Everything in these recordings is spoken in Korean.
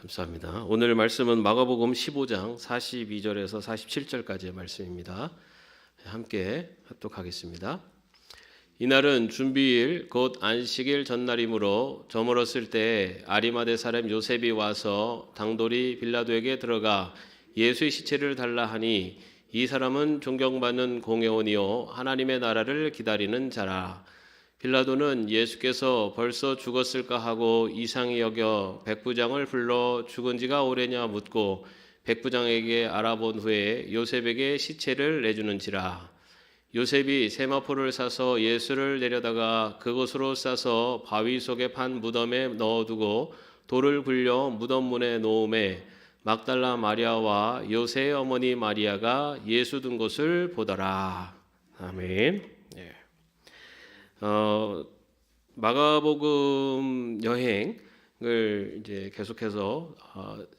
감사합니다. 오늘 말씀은 마가복음 15장 42절에서 47절까지의 말씀입니다. 함께 합독하겠습니다. 이날은 준비일 곧 안식일 전날이므로 저물었을 때 아리마대 사람 요셉이 와서 당돌이 빌라도에게 들어가 예수의 시체를 달라 하니 이 사람은 존경받는 공회원이요 하나님의 나라를 기다리는 자라. 빌라도는 예수께서 벌써 죽었을까 하고 이상히 여겨 백부장을 불러 죽은 지가 오래냐 묻고 백부장에게 알아본 후에 요셉에게 시체를 내주는지라. 요셉이 세마포를 사서 예수를 내려다가 그곳으로 싸서 바위 속에 판 무덤에 넣어두고 돌을 굴려 무덤 문에 놓음에 막달라 마리아와 요새의 어머니 마리아가 예수 둔 곳을 보더라. 아멘. 마가복음 여행을 이제 계속해서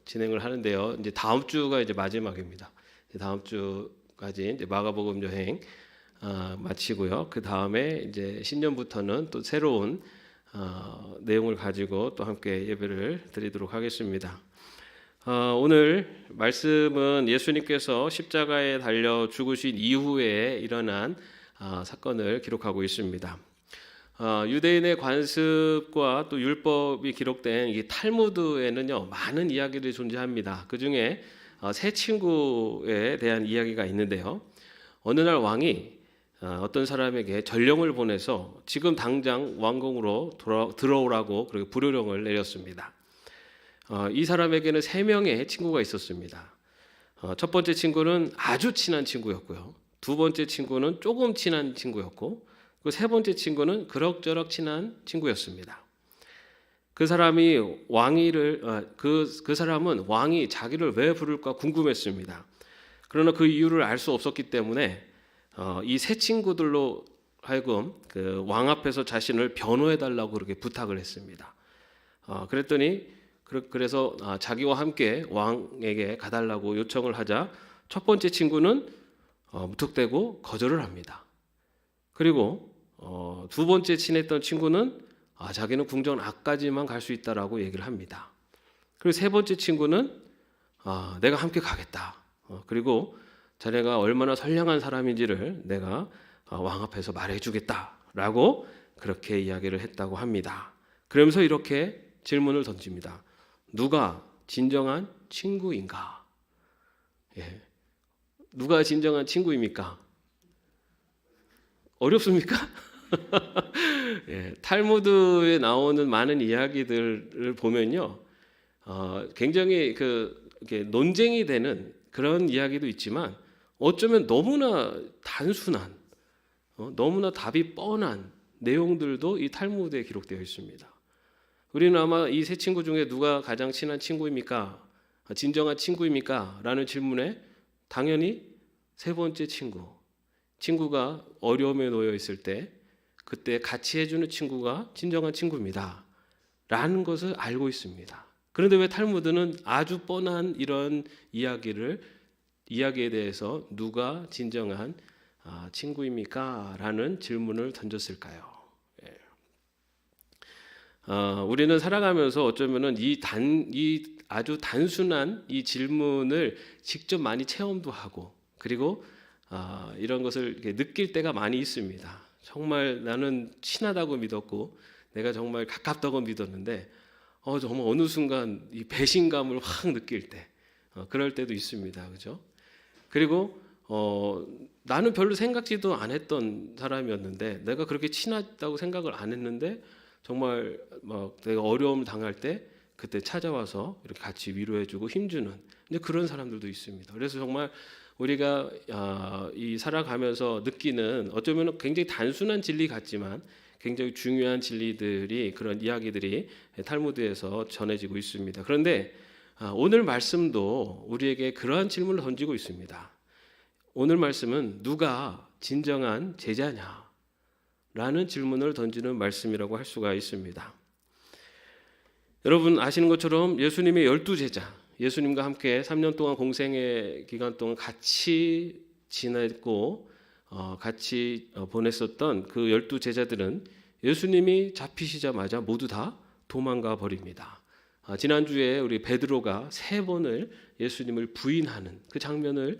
진행을 하는데요. 이제 다음 주가 이제 마지막입니다. 다음 주까지 이제 마가복음 여행 마치고요. 그 다음에 이제 신년부터는 또 새로운 내용을 가지고 또 함께 예배를 드리도록 하겠습니다. 오늘 말씀은 예수님께서 십자가에 달려 죽으신 이후에 일어난 사건을 기록하고 있습니다. 유대인의 관습과 또 율법이 기록된 이 탈무드에는요 많은 이야기들이 존재합니다. 그 중에 세 친구에 대한 이야기가 있는데요. 어느 날 왕이 어떤 사람에게 전령을 보내서 지금 당장 왕궁으로 들어오라고 그렇게 불효령을 내렸습니다. 이 사람에게는 3명의 친구가 있었습니다. 첫 번째 친구는 아주 친한 친구였고요. 두 번째 친구는 조금 친한 친구였고, 그 세 번째 친구는 그럭저럭 친한 친구였습니다. 그 사람은 왕이 자기를 왜 부를까 궁금했습니다. 그러나 그 이유를 알 수 없었기 때문에 이 세 친구들로 하여금 그 왕 앞에서 자신을 변호해 달라고 그렇게 부탁을 했습니다. 그래서 자기와 함께 왕에게 가달라고 요청을 하자 첫 번째 친구는 무턱대고 거절을 합니다. 그리고 두 번째 친했던 친구는 자기는 궁전 앞까지만 갈 수 있다라고 얘기를 합니다. 그리고 세 번째 친구는 내가 함께 가겠다. 그리고 자네가 얼마나 선량한 사람인지를 내가 왕 앞에서 말해주겠다라고 그렇게 이야기를 했다고 합니다. 그러면서 이렇게 질문을 던집니다. 누가 진정한 친구인가? 누가 진정한 친구입니까? 어렵습니까? 탈무드에 나오는 많은 이야기들을 보면요, 굉장히 이렇게 논쟁이 되는 그런 이야기도 있지만 어쩌면 너무나 단순한, 너무나 답이 뻔한 내용들도 이 탈무드에 기록되어 있습니다. 우리는 아마 이 세 친구 중에 누가 가장 친한 친구입니까? 진정한 친구입니까? 라는 질문에 당연히 세 번째 친구가 어려움에 놓여 있을 때 그때 같이 해주는 친구가 진정한 친구입니다 라는 것을 알고 있습니다. 그런데 왜 탈무드는 아주 뻔한 이런 이야기에 대해서 누가 진정한 친구입니까? 라는 질문을 던졌을까요? 우리는 살아가면서 어쩌면은 이 아주 단순한 이 질문을 직접 많이 체험도 하고, 그리고 이런 것을 이렇게 느낄 때가 많이 있습니다. 정말 나는 친하다고 믿었고 내가 정말 가깝다고 믿었는데 정말 어느 순간 이 배신감을 확 느낄 때, 그럴 때도 있습니다. 그죠? 그리고 나는 별로 생각지도 안 했던 사람이었는데, 내가 그렇게 친하다고 생각을 안 했는데 정말 내가 어려움을 당할 때 그때 찾아와서 이렇게 같이 위로해주고 힘주는 그런 사람들도 있습니다. 그래서 정말 우리가 이 살아가면서 느끼는 어쩌면 굉장히 단순한 진리 같지만 굉장히 중요한 진리들이, 그런 이야기들이 탈무드에서 전해지고 있습니다. 그런데 오늘 말씀도 우리에게 그러한 질문을 던지고 있습니다. 오늘 말씀은 누가 진정한 제자냐? 라는 질문을 던지는 말씀이라고 할 수가 있습니다. 여러분 아시는 것처럼 예수님의 12제자, 예수님과 함께 3년 동안 공생의 기간 동안 같이 지냈고 같이 보냈었던 그 12제자들은 예수님이 잡히시자마자 모두 다 도망가 버립니다. 지난주에 우리 베드로가 3번을 예수님을 부인하는 그 장면을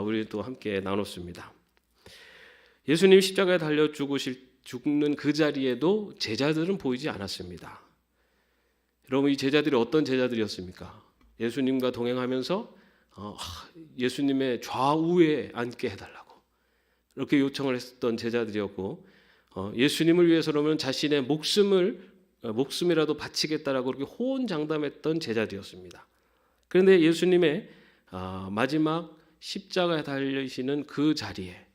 우리 또 함께 나눴습니다. 예수님 십자가에 달려 죽는 그 자리에도 제자들은 보이지 않았습니다. 여러분, 이 제자들이 어떤 제자들이었습니까? 예수님과 동행하면서 예수님의 좌우에 앉게 해달라고 이렇게 요청을 했던 제자들이었고, 예수님을 위해서라면 자신의 목숨이라도 바치겠다라고 그렇게 호언장담했던 제자들이었습니다. 그런데 예수님의 마지막 십자가에 달리시는 그 자리에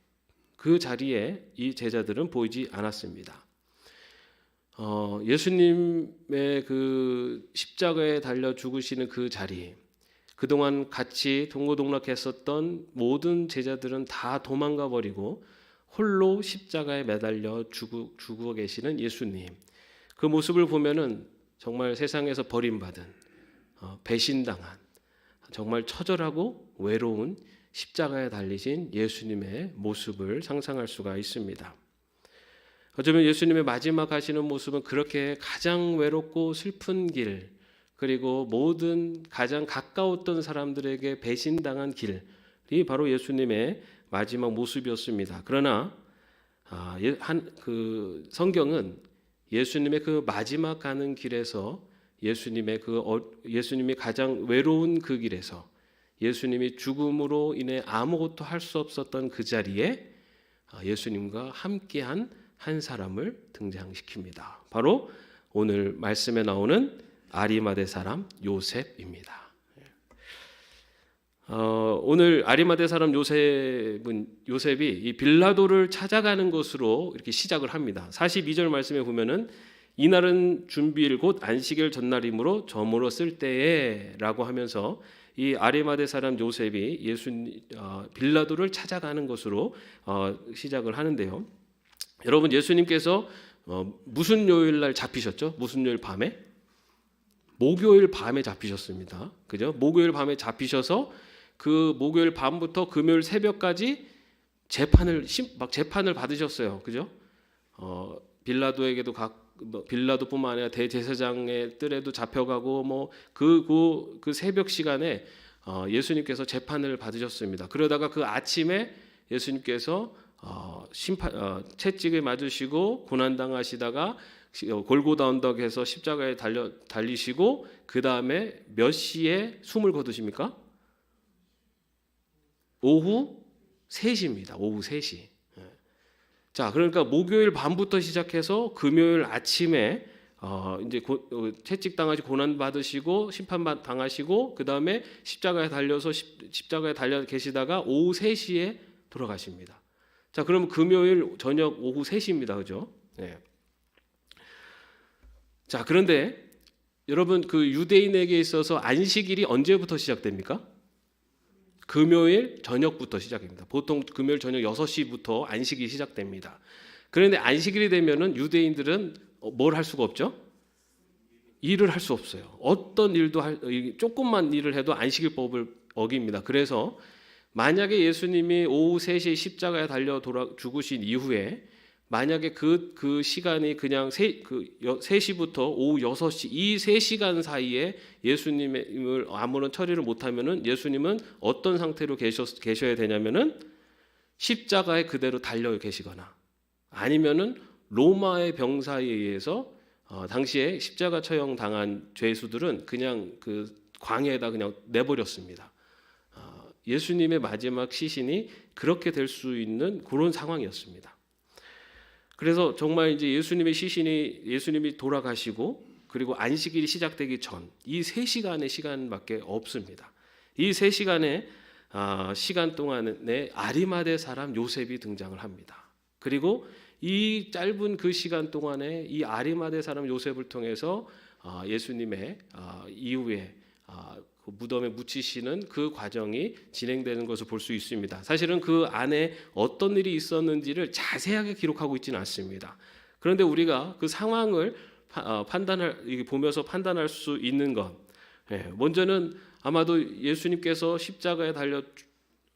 이 제자들은 보이지 않았습니다. 예수님의 그 십자가에 달려 죽으시는 그 자리, 그동안 같이 동고동락했었던 모든 제자들은 다 도망가 버리고 홀로 십자가에 매달려 죽어 계시는 예수님, 그 모습을 보면은 정말 세상에서 버림받은, 배신당한, 정말 처절하고 외로운 십자가에 달리신 예수님의 모습을 상상할 수가 있습니다. 어쩌면 예수님의 마지막 하시는 모습은 그렇게 가장 외롭고 슬픈 길, 그리고 모든 가장 가까웠던 사람들에게 배신당한 길이 바로 예수님의 마지막 모습이었습니다. 그러나 그 성경은 예수님의 그 마지막 가는 길에서 예수님이 가장 외로운 그 길에서 예수님이 죽음으로 인해 아무것도 할 수 없었던 그 자리에 예수님과 함께한 한 사람을 등장시킵니다. 바로 오늘 말씀에 나오는 아리마대 사람 요셉입니다. 오늘 아리마대 사람 요셉이 이 빌라도를 찾아가는 것으로 이렇게 시작을 합니다. 42절 말씀에 보면은 이날은 준비일 곧 안식일 전날이므로 저물어 쓸 때에라고 하면서 이 아리마대 사람 요셉이 빌라도를 찾아가는 것으로 시작을 하는데요. 여러분, 예수님께서 무슨 요일 날 잡히셨죠? 무슨 요일 밤에? 목요일 밤에 잡히셨습니다. 그죠? 목요일 밤에 잡히셔서 그 목요일 밤부터 금요일 새벽까지 재판을 받으셨어요. 그죠? 빌라도에게도 빌라도뿐만 아니라 대제사장의 뜰에도 잡혀가고 그 새벽 시간에 예수님께서 재판을 받으셨습니다. 그러다가 그 아침에 예수님께서 채찍을 맞으시고 고난 당하시다가 골고다 언덕에서 십자가에 달리시고 그 다음에 몇 시에 숨을 거두십니까? 오후 3시입니다. 오후 3시. 자, 그러니까 목요일 밤부터 시작해서 금요일 아침에 이제 채찍 당하시고 고난 받으시고 심판 당하시고 그 다음에 십자가에 달려 계시다가 오후 3시에 돌아가십니다. 자, 그러면 금요일 저녁 오후 3시입니다. 그죠? 네. 자, 그런데 여러분, 그 유대인에게 있어서 안식일이 언제부터 시작됩니까? 금요일 저녁부터 시작입니다. 보통 금요일 저녁 6시부터 안식일이 시작됩니다. 그런데 안식일이 되면은 유대인들은 뭘 할 수가 없죠? 일을 할 수 없어요. 어떤 일도 조금만 일을 해도 안식일법을 어깁니다. 그래서 만약에 예수님이 오후 3시에 십자가에 달려 죽으신 이후에 만약에 그 시간이 그냥 3시부터 오후 6시 이 3시간 사이에 예수님을 아무런 처리를 못하면은 예수님은 어떤 상태로 계셔야 되냐면은 십자가에 그대로 달려 계시거나 아니면은 로마의 병사에 의해서 당시에 십자가 처형 당한 죄수들은 그냥 그 광야에다 그냥 내버렸습니다. 예수님의 마지막 시신이 그렇게 될 수 있는 그런 상황이었습니다. 그래서 정말 이제 예수님이 돌아가시고 그리고 안식일이 시작되기 전 이 3시간의 시간밖에 없습니다. 이 3시간의 시간 동안에 아리마대 사람 요셉이 등장을 합니다. 그리고 이 짧은 그 시간 동안에 이 아리마대 사람 요셉을 통해서 예수님의 이후에 그 무덤에 묻히시는 그 과정이 진행되는 것을 볼 수 있습니다. 사실은 그 안에 어떤 일이 있었는지를 자세하게 기록하고 있지는 않습니다. 그런데 우리가 그 상황을 보면서 판단할 수 있는 것, 먼저는 아마도 예수님께서 십자가에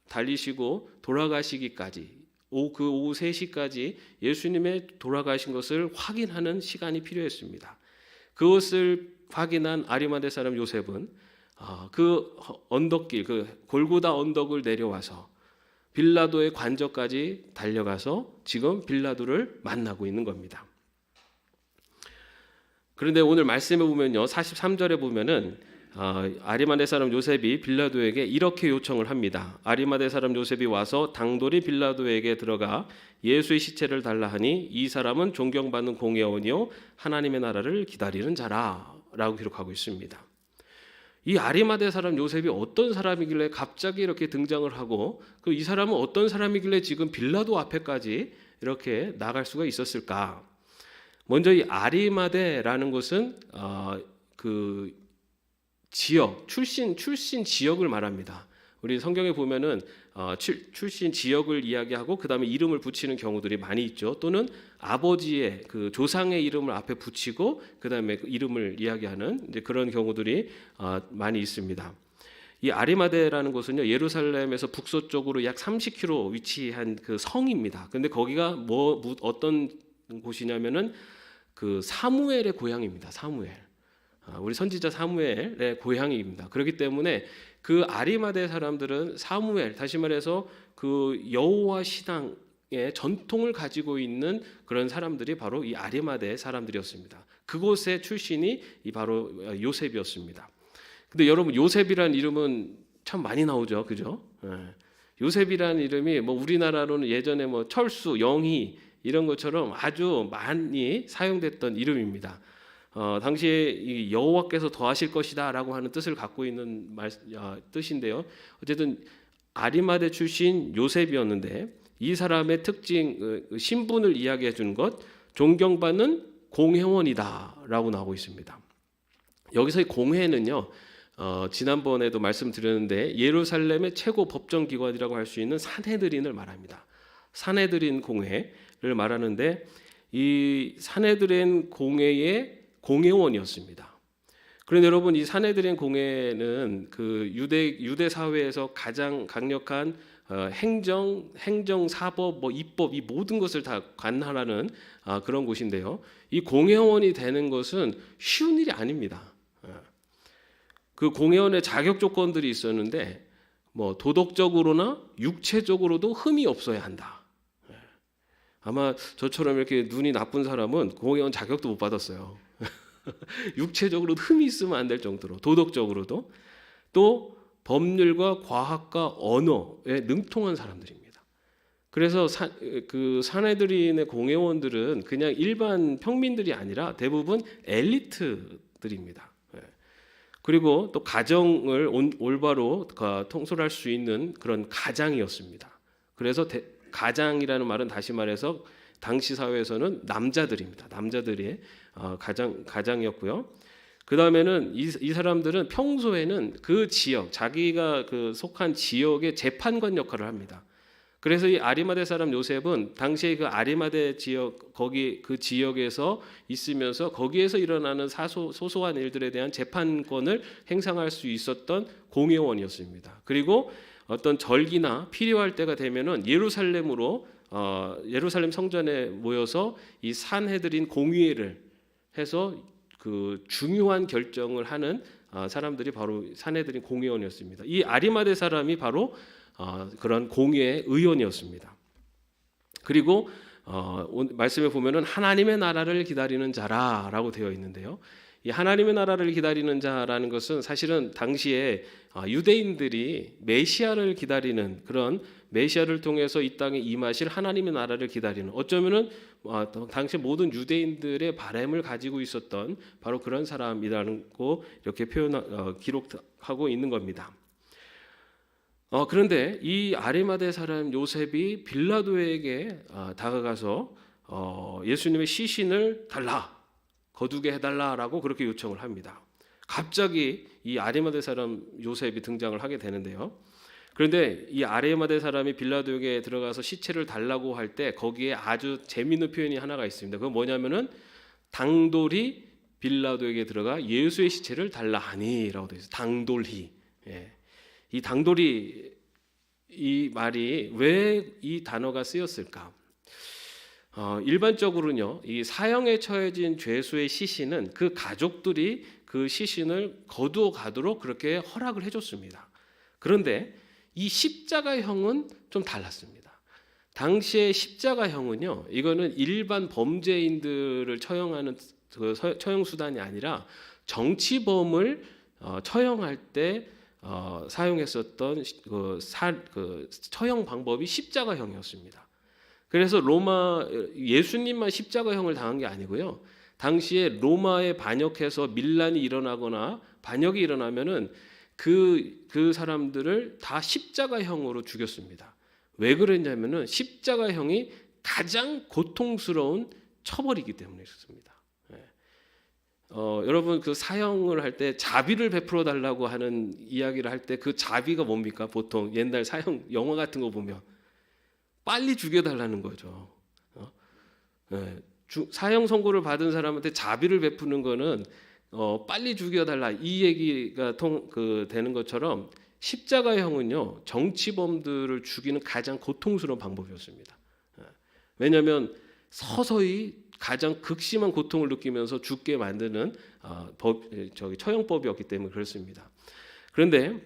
달리시고 돌아가시기까지 그 오후 3시까지 예수님의 돌아가신 것을 확인하는 시간이 필요했습니다. 그것을 확인한 아리마대 사람 요셉은 그 언덕길, 그 골고다 언덕을 내려와서 빌라도의 관저까지 달려가서 지금 빌라도를 만나고 있는 겁니다. 그런데 오늘 말씀에 보면요, 43절에 보면은 아리마대 사람 요셉이 빌라도에게 이렇게 요청을 합니다. 아리마대 사람 요셉이 와서 당돌이 빌라도에게 들어가 예수의 시체를 달라 하니 이 사람은 존경받는 공회원이요 하나님의 나라를 기다리는 자라라고 기록하고 있습니다. 이 아리마대 사람 요셉이 어떤 사람이길래 갑자기 이렇게 등장을 하고 이 사람은 어떤 사람이길래 지금 빌라도 앞에까지 이렇게 나갈 수가 있었을까? 먼저 이 아리마대라는 곳은 그 지역, 출신 지역을 말합니다. 우리 성경에 보면은 출신 지역을 이야기하고 그 다음에 이름을 붙이는 경우들이 많이 있죠. 또는 아버지의 그 조상의 이름을 앞에 붙이고 그 다음에 그 이름을 이야기하는 이제 그런 경우들이 많이 있습니다. 이 아리마대라는 곳은요, 예루살렘에서 북서쪽으로 약 30km 위치한 그 성입니다. 근데 거기가 어떤 곳이냐면은 그 사무엘의 고향입니다. 사무엘. 우리 선지자 사무엘의 고향입니다. 그렇기 때문에 그 아리마대 사람들은 사무엘, 다시 말해서 그 여호와 신앙의 전통을 가지고 있는 그런 사람들이 바로 이 아리마대 사람들이었습니다. 그곳의 출신이 바로 요셉이었습니다. 근데 여러분, 요셉이라는 이름은 참 많이 나오죠, 그죠? 요셉이라는 이름이 뭐 우리나라로는 예전에 뭐 철수, 영희 이런 것처럼 아주 많이 사용됐던 이름입니다. 당시에 이 여호와께서 더하실 것이다라고 하는 뜻을 갖고 있는 뜻인데요. 어쨌든 아리마대 출신 요셉이었는데 이 사람의 특징, 신분을 이야기해 주는 것, 존경받는 공회원이다라고 나오고 있습니다. 여기서의 공회는요, 지난번에도 말씀드렸는데 예루살렘의 최고 법정기관이라고 할 수 있는 산헤드린을 말합니다. 산헤드린 공회를 말하는데 이 산헤드린 공회의 공회원이었습니다. 그런데 여러분, 이 산헤드린 공회는 그 유대 사회에서 가장 강력한 행정, 사법, 뭐 입법 이 모든 것을 다 관할하는 그런 곳인데요. 이 공회원이 되는 것은 쉬운 일이 아닙니다. 그 공회원의 자격 조건들이 있었는데 뭐 도덕적으로나 육체적으로도 흠이 없어야 한다. 아마 저처럼 이렇게 눈이 나쁜 사람은 공회원 자격도 못 받았어요. 육체적으로 흠이 있으면 안 될 정도로, 도덕적으로도, 또 법률과 과학과 언어에 능통한 사람들입니다. 그래서 그 산헤드린의 공회원들은 그냥 일반 평민들이 아니라 대부분 엘리트들입니다. 그리고 또 가정을 올바로 통솔할 수 있는 그런 가장이었습니다. 그래서 가장이라는 말은 다시 말해서 당시 사회에서는 남자들입니다. 남자들의 가장이었고요. 그 다음에는 이 사람들은 평소에는 그 지역, 자기가 그 속한 지역의 재판관 역할을 합니다. 그래서 이 아리마대 사람 요셉은 당시에 그 아리마대 지역, 거기 그 지역에서 있으면서 거기에서 일어나는 소소한 일들에 대한 재판권을 행사할 수 있었던 공회원이었습니다. 그리고 어떤 절기나 필요할 때가 되면은 예루살렘 성전에 모여서 이 산헤드린 공의회를 해서 그 중요한 결정을 하는 사람들이 바로 산헤드린 공회원이었습니다. 이 아리마대 사람이 바로 그런 공회의 의원이었습니다. 그리고 말씀에 보면은 하나님의 나라를 기다리는 자라라고 되어 있는데요. 이 하나님의 나라를 기다리는 자라는 것은 사실은 당시에 유대인들이 메시아를 기다리는, 그런 메시아를 통해서 이 땅에 임하실 하나님의 나라를 기다리는, 어쩌면은 당시 모든 유대인들의 바람을 가지고 있었던 바로 그런 사람이라는 거 이렇게 기록하고 있는 겁니다. 그런데 이 아리마대 사람 요셉이 빌라도에게 다가가서 예수님의 시신을 거두게 해달라라고 그렇게 요청을 합니다. 갑자기 이 아리마대 사람 요셉이 등장을 하게 되는데요. 그런데 이 아리마대 사람이 빌라도에게 들어가서 시체를 달라고 할 때 거기에 아주 재미있는 표현이 하나가 있습니다. 그건 뭐냐면은 당돌이 빌라도에게 들어가 예수의 시체를 달라 하니라고 되어 있어요. 당돌히. 이 당돌이, 이 말이 왜 이 단어가 쓰였을까? 일반적으로는요, 이 사형에 처해진 죄수의 시신은 그 가족들이 그 시신을 거두어 가도록 그렇게 허락을 해줬습니다. 그런데 이 십자가형은 좀 달랐습니다. 당시의 십자가형은요, 이거는 일반 범죄인들을 처형하는 그 처형 수단이 아니라 정치범을 처형할 때 사용했었던 그 처형 방법이 십자가형이었습니다. 그래서 로마 예수님만 십자가형을 당한 게 아니고요. 당시에 로마에 반역해서 밀란이 일어나거나 반역이 일어나면은 그 사람들을 다 십자가형으로 죽였습니다. 왜 그랬냐면은 십자가형이 가장 고통스러운 처벌이기 때문에 그렇습니다. 여러분 그 사형을 할 때 자비를 베풀어 달라고 하는 이야기를 할 때 그 자비가 뭡니까? 보통 옛날 사형 영화 같은 거 보면 빨리 죽여달라는 거죠. 사형 선고를 받은 사람한테 자비를 베푸는 거는 빨리 죽여달라 이 얘기가 되는 것처럼 십자가형은요 정치범들을 죽이는 가장 고통스러운 방법이었습니다. 왜냐하면 서서히 가장 극심한 고통을 느끼면서 죽게 만드는 처형법이었기 때문에 그렇습니다. 그런데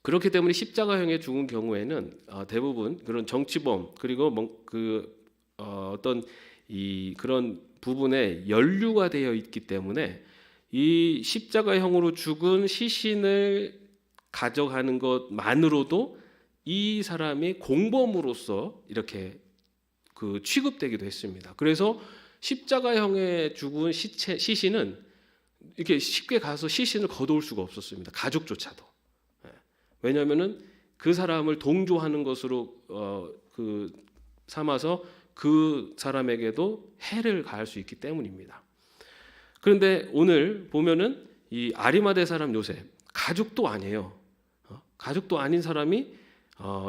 그렇기 때문에 십자가형에 죽은 경우에는 대부분 그런 정치범 그리고 어떤 그런 부분에 연루가 되어 있기 때문에 이 십자가형으로 죽은 시신을 가져가는 것만으로도 이 사람이 공범으로서 이렇게 취급되기도 했습니다. 그래서 십자가형에 죽은 시신은 이렇게 쉽게 가서 시신을 거두올 수가 없었습니다. 가족조차도. 왜냐하면은 그 사람을 동조하는 것으로 삼아서 그 사람에게도 해를 가할 수 있기 때문입니다. 그런데 오늘 보면은 이 아리마대 사람 요셉 가족도 아니에요. 가족도 아닌 사람이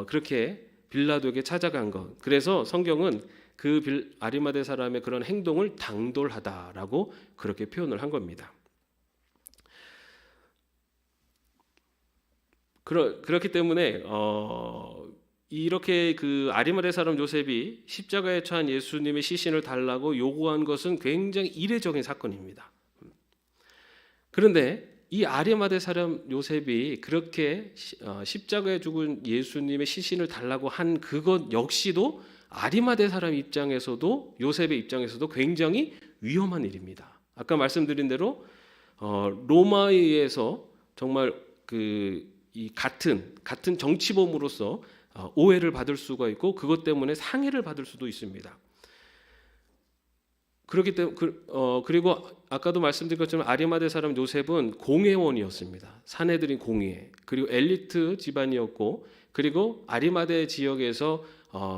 그렇게 빌라도에게 찾아간 것. 그래서 성경은 그 아리마대 사람의 그런 행동을 당돌하다라고 그렇게 표현을 한 겁니다. 그렇기 때문에 이렇게 그 아리마대 사람 요셉이 십자가에 처한 예수님의 시신을 달라고 요구한 것은 굉장히 이례적인 사건입니다. 그런데 이 아리마대 사람 요셉이 그렇게 십자가에 죽은 예수님의 시신을 달라고 한 그것 역시도 아리마대 사람 입장에서도 요셉의 입장에서도 굉장히 위험한 일입니다. 아까 말씀드린 대로 로마에 의해서 정말 이 같은 정치범으로서 오해를 받을 수가 있고 그것 때문에 상해를 받을 수도 있습니다. 그렇기 때문에 그리고 아까도 말씀드린 것처럼 아리마대 사람 요셉은 공회원이었습니다. 사내들인 공회 그리고 엘리트 집안이었고 그리고 아리마대 지역에서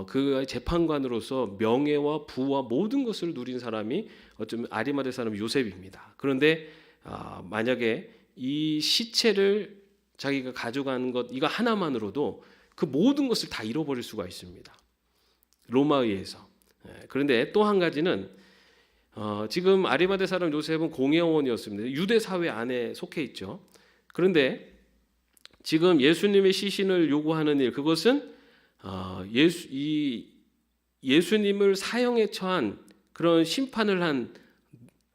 그 재판관으로서 명예와 부와 모든 것을 누린 사람이 어쩌면 아리마대 사람 요셉입니다. 그런데 만약에 이 시체를 자기가 가져가는 것 이거 하나만으로도 그 모든 것을 다 잃어버릴 수가 있습니다. 로마에 의해서. 그런데 또 한 가지는 지금 아리마대 사람 요셉은 공회원이었습니다. 유대 사회 안에 속해 있죠. 그런데 지금 예수님의 시신을 요구하는 일 그것은 예수님을 사형에 처한 그런 심판을 한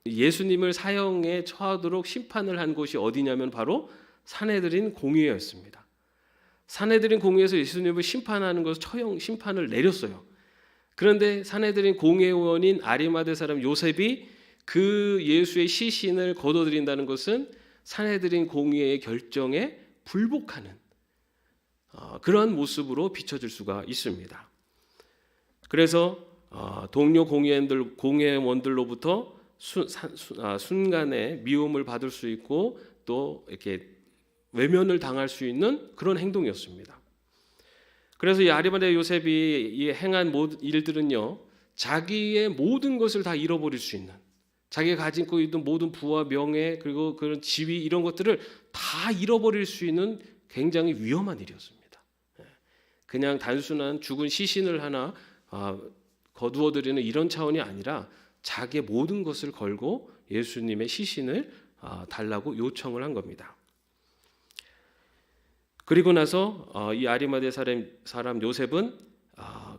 예수님을 사형에 처하도록 심판을 한 곳이 어디냐면 바로 산헤드린 공회였습니다. 산헤드린 공회에서 예수님을 심판하는 것을 처형 심판을 내렸어요. 그런데 산헤드린 공회원인 아리마대 사람 요셉이 그 예수의 시신을 거둬들인다는 것은 산헤드린 공회의 결정에 불복하는 그러한 모습으로 비춰질 수가 있습니다. 그래서 동료 공회원들로부터 순간에 미움을 받을 수 있고 또 이렇게 외면을 당할 수 있는 그런 행동이었습니다. 그래서 이 아리마대 요셉이 이 행한 모든 일들은요, 자기의 모든 것을 다 잃어버릴 수 있는, 자기가 가지고 있던 모든 부와 명예 그리고 그런 지위 이런 것들을 다 잃어버릴 수 있는 굉장히 위험한 일이었습니다. 그냥 단순한 죽은 시신을 하나 거두어들이는 이런 차원이 아니라 자기의 모든 것을 걸고 예수님의 시신을 달라고 요청을 한 겁니다. 그리고 나서 이 아리마대 사람 요셉은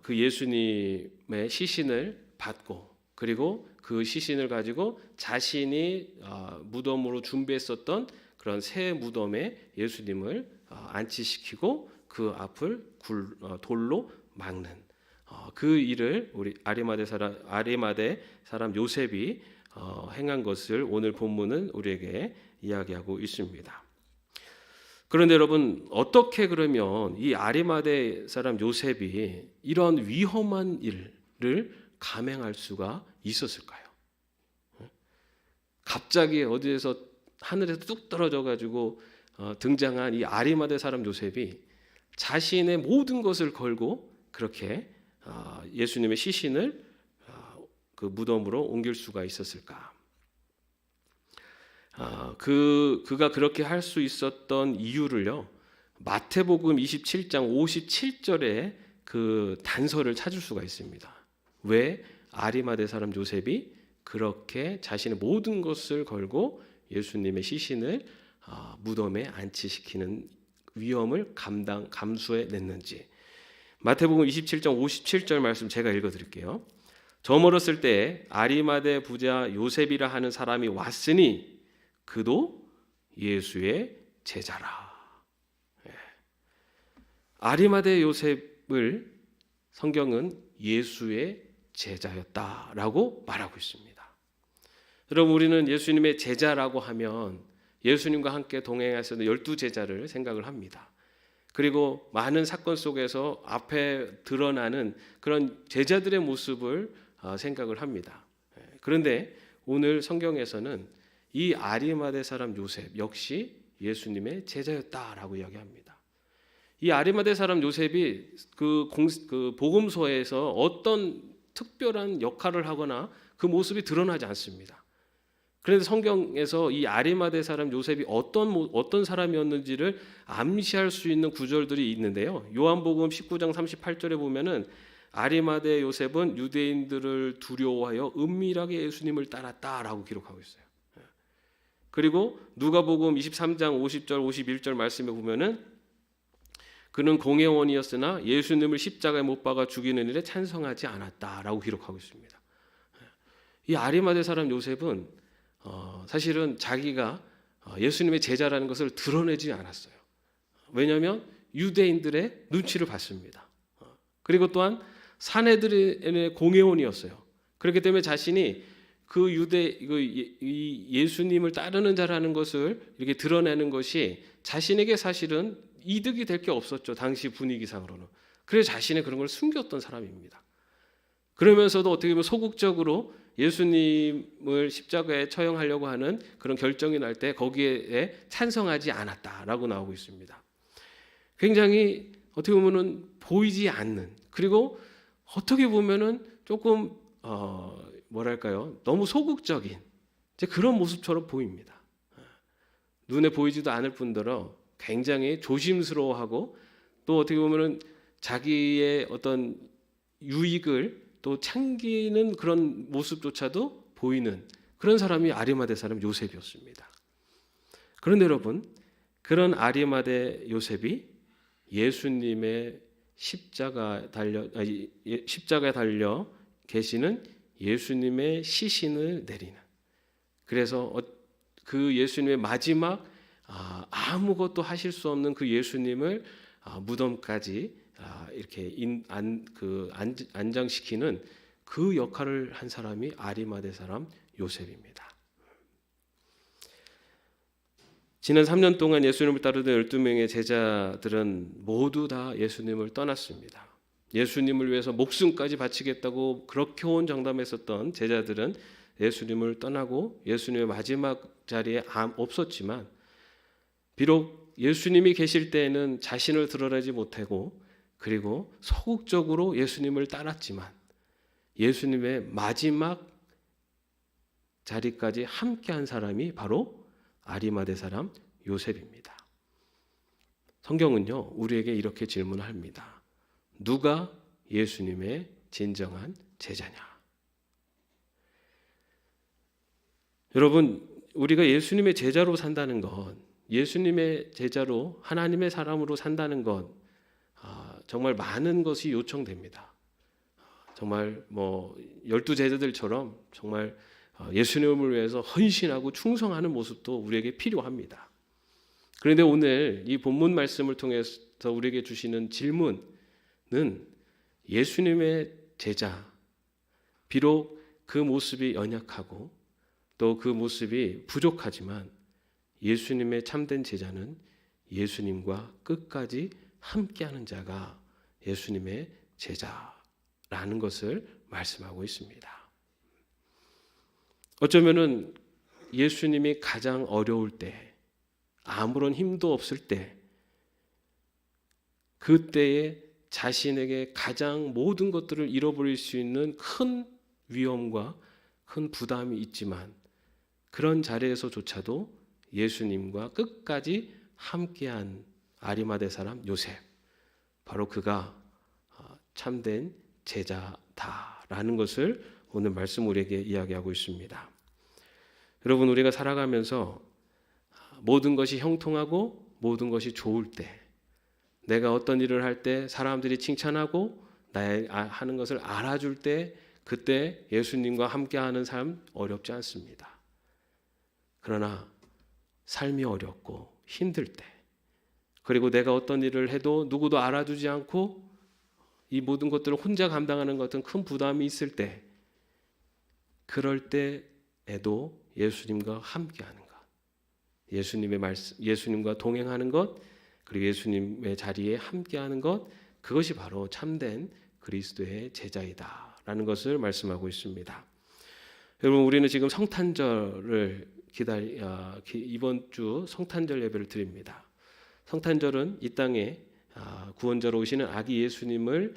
그 예수님의 시신을 받고 그리고 그 시신을 가지고 자신이 무덤으로 준비했었던 그런 새 무덤에 예수님을 안치시키고 그 앞을 돌로 막는 그 일을 우리 아리마대 사람 요셉이 행한 것을 오늘 본문은 우리에게 이야기하고 있습니다. 그런데 여러분, 어떻게 그러면 이 아리마대 사람 요셉이 이런 위험한 일을 감행할 수가 있었을까요? 갑자기 어디에서 하늘에서 뚝 떨어져 가지고 등장한 이 아리마대 사람 요셉이 자신의 모든 것을 걸고 그렇게 예수님의 시신을 그 무덤으로 옮길 수가 있었을까? 그가 그렇게 할 수 있었던 이유를요, 마태복음 27장 57절에 그 단서를 찾을 수가 있습니다. 왜 아리마대 사람 요셉이 그렇게 자신의 모든 것을 걸고 예수님의 시신을 무덤에 안치시키는 위험을 감수해냈는지. 마태복음 27장 57절 말씀 제가 읽어드릴게요. 저물었을 때 아리마대 부자 요셉이라 하는 사람이 왔으니 그도 예수의 제자라. 아리마대 요셉을 성경은 예수의 제자였다라고 말하고 있습니다. 여러분, 우리는 예수님의 제자라고 하면 예수님과 함께 동행하셨던 12제자를 생각을 합니다. 그리고 많은 사건 속에서 앞에 드러나는 그런 제자들의 모습을 생각을 합니다. 그런데 오늘 성경에서는 이 아리마대 사람 요셉 역시 예수님의 제자였다라고 이야기합니다. 이 아리마대 사람 요셉이 그 복음서에서 어떤 특별한 역할을 하거나 그 모습이 드러나지 않습니다. 그런데 성경에서 이 아리마대 사람 요셉이 어떤 사람이었는지를 암시할 수 있는 구절들이 있는데요. 요한복음 19장 38절에 보면은 아리마대 요셉은 유대인들을 두려워하여 은밀하게 예수님을 따랐다라고 기록하고 있어요. 그리고 누가복음 23장 50절 51절 말씀에 보면은 그는 공회원이었으나 예수님을 십자가에 못 박아 죽이는 일에 찬성하지 않았다라고 기록하고 있습니다. 이 아리마대 사람 요셉은 사실은 자기가 예수님의 제자라는 것을 드러내지 않았어요. 왜냐하면 유대인들의 눈치를 봤습니다. 그리고 또한 사내들의 공회원이었어요. 그렇기 때문에 자신이 그 예수님을 따르는 자라는 것을 이렇게 드러내는 것이 자신에게 사실은 이득이 될 게 없었죠. 당시 분위기상으로는. 그래서 자신의 그런 걸 숨겼던 사람입니다. 그러면서도 어떻게 보면 소극적으로 예수님을 십자가에 처형하려고 하는 그런 결정이 날 때 거기에 찬성하지 않았다라고 나오고 있습니다. 굉장히 어떻게 보면은 보이지 않는, 그리고 어떻게 보면은 조금 뭐랄까요, 너무 소극적인 그런 모습처럼 보입니다. 눈에 보이지도 않을 뿐더러 굉장히 조심스러워하고 또 어떻게 보면은 자기의 어떤 유익을 또 챙기는 그런 모습조차도 보이는 그런 사람이 아리마대 사람 요셉이었습니다. 그런데 여러분, 그런 아리마대 요셉이 예수님의 십자가에 달려 계시는 예수님의 시신을 내리는, 그래서 그 예수님의 마지막 아무것도 하실 수 없는 그 예수님을 무덤까지 이렇게 안장시키는 그 역할을 한 사람이 아리마대 사람 요셉입니다. 지난 3년 동안 예수님을 따르던 12명의 제자들은 모두 다 예수님을 떠났습니다. 예수님을 위해서 목숨까지 바치겠다고 그렇게 호언장담했었던 제자들은 예수님을 떠나고 예수님의 마지막 자리에 없었지만, 비록 예수님이 계실 때에는 자신을 드러내지 못하고 그리고 소극적으로 예수님을 따랐지만 예수님의 마지막 자리까지 함께한 사람이 바로 아리마대 사람 요셉입니다. 성경은요, 우리에게 이렇게 질문합니다. 누가 예수님의 진정한 제자냐? 여러분, 우리가 예수님의 제자로 산다는 것, 예수님의 제자로 하나님의 사람으로 산다는 것, 정말 많은 것이 요청됩니다. 정말 12제자들처럼 정말 예수님을 위해서 헌신하고 충성하는 모습도 우리에게 필요합니다. 그런데 오늘 이 본문 말씀을 통해서 우리에게 주시는 질문은 예수님의 제자, 비록 그 모습이 연약하고 또 그 모습이 부족하지만 예수님의 참된 제자는 예수님과 끝까지 함께하는 자가 예수님의 제자라는 것을 말씀하고 있습니다. 어쩌면은 예수님이 가장 어려울 때, 아무런 힘도 없을 때, 그때에 자신에게 가장 모든 것들을 잃어버릴 수 있는 큰 위험과 큰 부담이 있지만 그런 자리에서조차도 예수님과 끝까지 함께한 아리마대 사람 요셉, 바로 그가 참된 제자다라는 것을 오늘 말씀 우리에게 이야기하고 있습니다. 여러분, 우리가 살아가면서 모든 것이 형통하고 모든 것이 좋을 때, 내가 어떤 일을 할 때 사람들이 칭찬하고 나의 하는 것을 알아줄 때, 그때 예수님과 함께하는 삶 어렵지 않습니다. 그러나 삶이 어렵고 힘들 때, 그리고 내가 어떤 일을 해도 누구도 알아주지 않고 이 모든 것들을 혼자 감당하는 것 같은 큰 부담이 있을 때, 그럴 때에도 예수님과 함께하는 것, 예수님의 말씀, 예수님과 동행하는 것, 그리고 예수님의 자리에 함께하는 것, 그것이 바로 참된 그리스도의 제자이다라는 것을 말씀하고 있습니다. 여러분, 우리는 지금 성탄절을 이번 주 성탄절 예배를 드립니다. 성탄절은 이 땅에 구원자로 오시는 아기 예수님을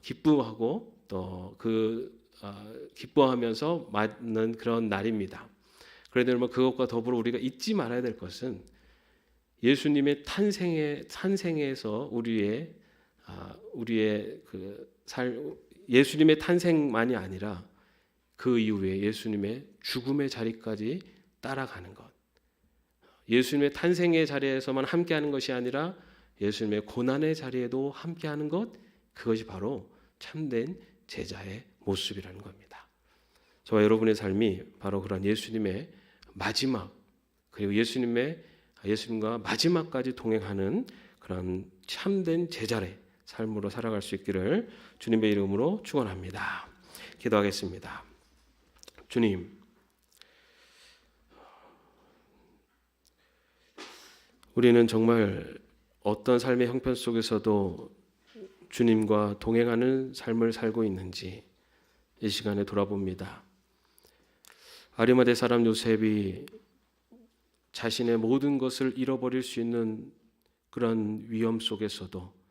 기뻐하고 또 기뻐하면서 맞는 그런 날입니다. 그런데 여러분, 그것과 더불어 우리가 잊지 말아야 될 것은 예수님의 탄생에서 예수님의 탄생만이 아니라 그 이후에 예수님의 죽음의 자리까지 따라가는 것, 예수님의 탄생의 자리에서만 함께하는 것이 아니라 예수님의 고난의 자리에도 함께하는 것, 그것이 바로 참된 제자의 모습이라는 겁니다. 저와 여러분의 삶이 바로 그런 예수님의 마지막, 그리고 예수님과 마지막까지 동행하는 그런 참된 제자의 삶으로 살아갈 수 있기를 주님의 이름으로 축원합니다. 기도하겠습니다. 주님, 우리는 정말 어떤 삶의 형편 속에서도 주님과 동행하는 삶을 살고 있는지 이 시간에 돌아봅니다. 아리마대 사람 요셉이 자신의 모든 것을 잃어버릴 수 있는 그런 위험 속에서도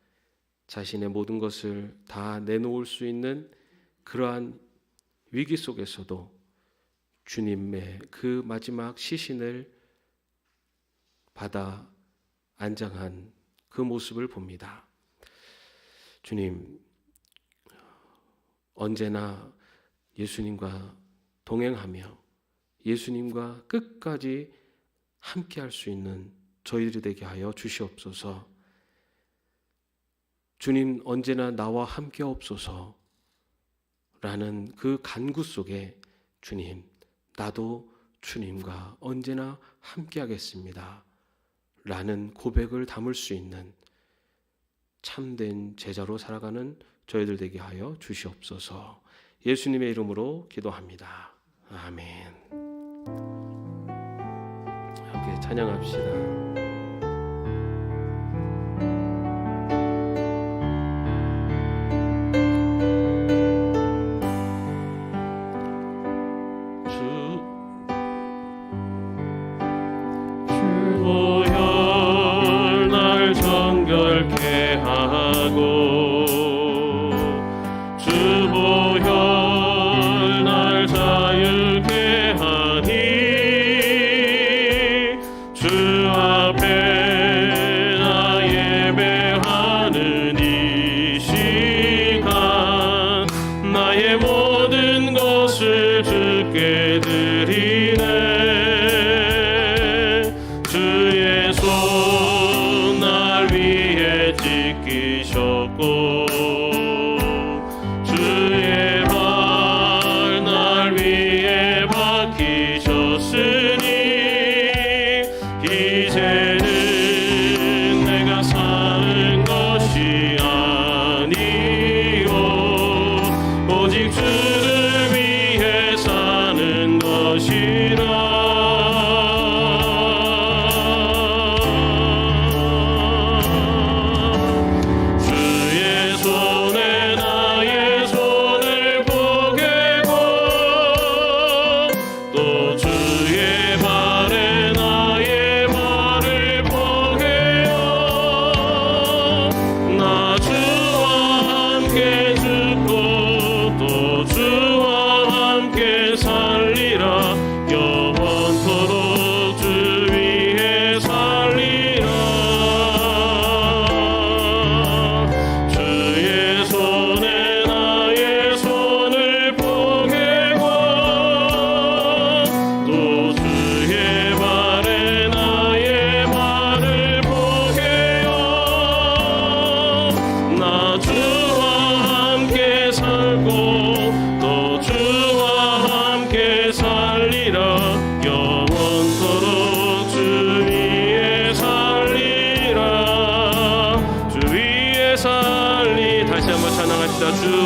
자신의 모든 것을 다 내놓을 수 있는 그러한 위기 속에서도 주님의 그 마지막 시신을 받아 안장한 그 모습을 봅니다. 주님, 언제나 예수님과 동행하며 예수님과 끝까지 함께할 수 있는 저희들이 되게 하여 주시옵소서. 주님, 언제나 나와 함께 없소서 라는 그 간구 속에 주님, 나도 주님과 언제나 함께하겠습니다 라는 고백을 담을 수 있는 참된 제자로 살아가는 저희들 되게 하여 주시옵소서. 예수님의 이름으로 기도합니다. 아멘. 함께 찬양합시다. 주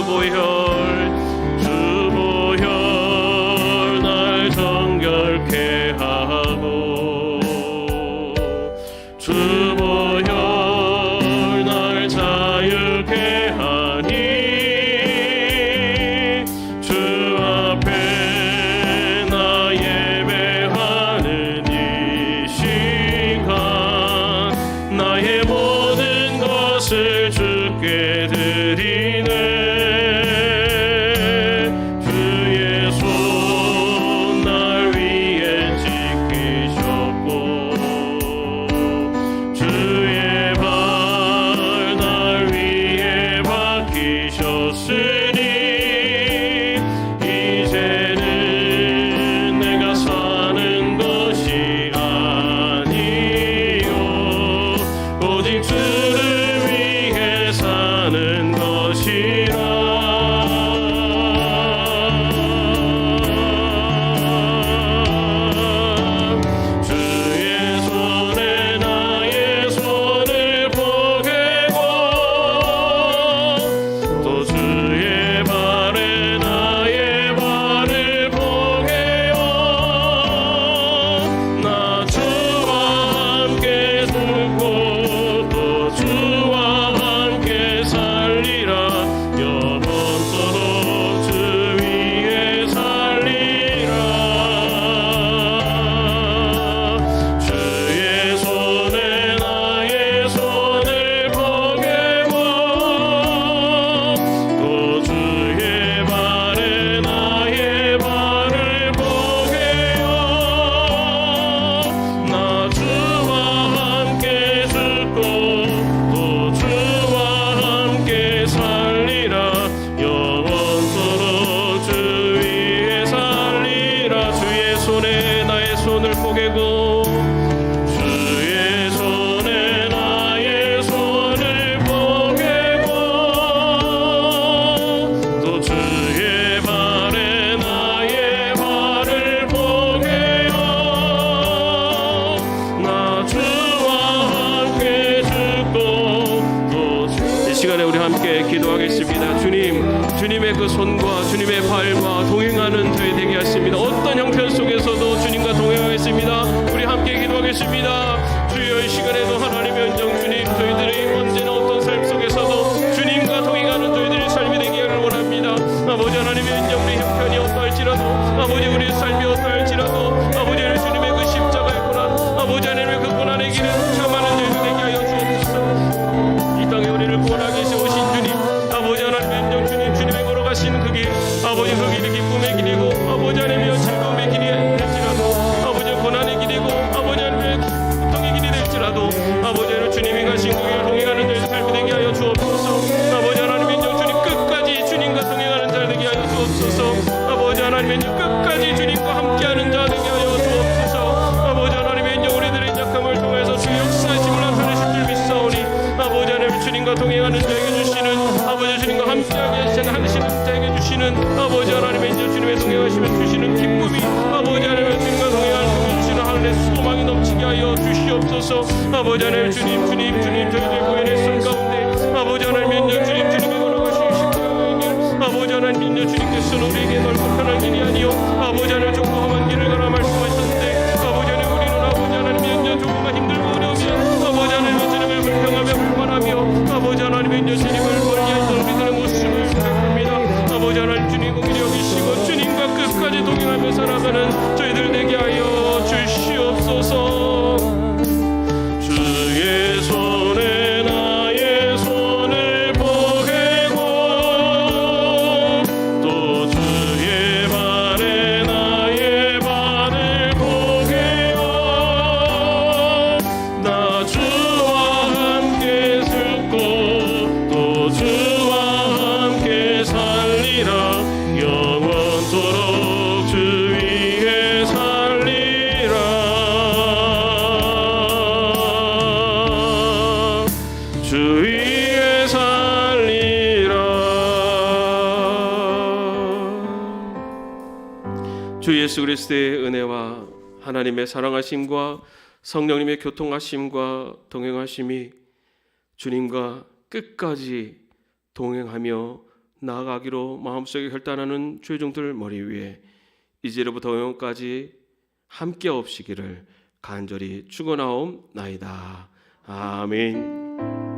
주보혈 날 정결케 하고 주보혈 날 자유케 하니 주 앞에 나 예배하는 이 시간 나의 모든 것을 주께 드리네 주의 손 날 위에 지키셨고 주의 발 날 위에 박히셨으니 이제는 내가 사는 것이 아니요 오직 주를 위해 사는 것이라 주의 손에 나의 손을 포개고 또 주의 발에 나의 발을 포개요 나 주와 함께 죽고 또 주와 함께 살리라 영원토록 주 위에 살리라 주의 손에 나의 손을 포개고 또 주의 발에 나의 발을 포개요 나 주와 함께 죽고 또 주와 함께 살리라 영원토록 주 위에 살리라 주의 손에 나의 손을 포개고 주의 손에 나의 손을 포개고 또 주의 발에 나의 발을 포개요 나 주와 함께 죽고 또 이 시간에 우리 함께 기도하겠습니다. 주님의 그 손과 주님의 발과 동행하는 저희 되게 하십니다. 어떤 형편 속에서도 주님과 동행하겠습니다. 우리 함께 기도하겠습니다. 주여 이 시간에도 하나님의 은정 주님 저희들이 언제나 어떤 삶 속에서도 주님과 동행하는 저희들의 삶이 되기를 원합니다. 아버지 하나님의 은정 우리 형편이 어떠할지라도 아버지 우리의 삶이 어떠할지라도 아버지 하나님 주님의 그 십자가의 고난 아버지 하나님의 그 고난의 길을 참아는 저희들 되게 하여 주옵소서. 이 땅에 우리를 구원하기 위해 오신 주님 아버지 하나님의 은정 주님 주님의 걸어가신 그 길 아버지 그 길이 기쁨의 길이고 아버지 하나님의 즐거움의 길이 될지라도 아버지 고난의 길이고 아버지 하나님의 고통의 길이 될지라도 아버지 하나님 주님이 가신 그 길 동행하는 저희 삶이 되게 하여 주옵소서. 아버지 하나님의 은정 주님 끝까지 주님과 동행하는 자 되게 하여 주옵소서. 아버지 하나님의 은정 끝까지 주님과 함께하는 자 되게 하여 주옵소서. 아버지 하나님의 은정 우리들의 약함을 통해서 주의 역사하심을 나타내실 줄 믿사오니 아버지 하나님 주님과 동행하는 자에게 주시는 아버지 주님과 함께하게 하시는 자에게 주시는 아버지 하나님의 인자 주님의 동행하시면 주시는 기쁨이 아버지 하나님의 주님과 동행하는 주시는 하늘의 소망이 넘치게 하여 주시옵소서. 아버지 하나님 주님 저희들 구원의 손 가운데 아버지 하나님의 인자 주님 주님과 걸어가시는 십자가의 길 아버지 하나님의 인자 주님께서는 우리에게 넓고 편한 길이 아니요 아버지 하나님 좁고 험한 길을 가라 말씀하셨는데 아버지 하나님 우리는 아버지 하나님의 인자 조금만 힘들고 어려우면 아버지 하나님의 주님을 불평하며 불만하며 아버지 하나님의 인자 주님을 멀리하시는 우리들의 모습을 생각합니다. 아버지 하나님 주님 공의를 여기시고 주님과 끝까지 동행하며 살아가는 저희들 되게 하여 주시옵소서. 주의 손에 나의 손을 포개고 또 주의 발에 나의 발을 포개요 나 주와 함께 죽고 또 주와 함께 살리라 영원토록 주 위에 살리라 주 위에 살리라. 주 예수 그리스도의 은혜와 하나님의 사랑하심과 성령님의 교통하심과 동행하심이 주님과 끝까지 동행하며 나아가기로 마음속에 결단하는 주의 종들 머리 위에 이제로부터 영원까지 함께 없으기를 간절히 축원하옵나이다. 아멘.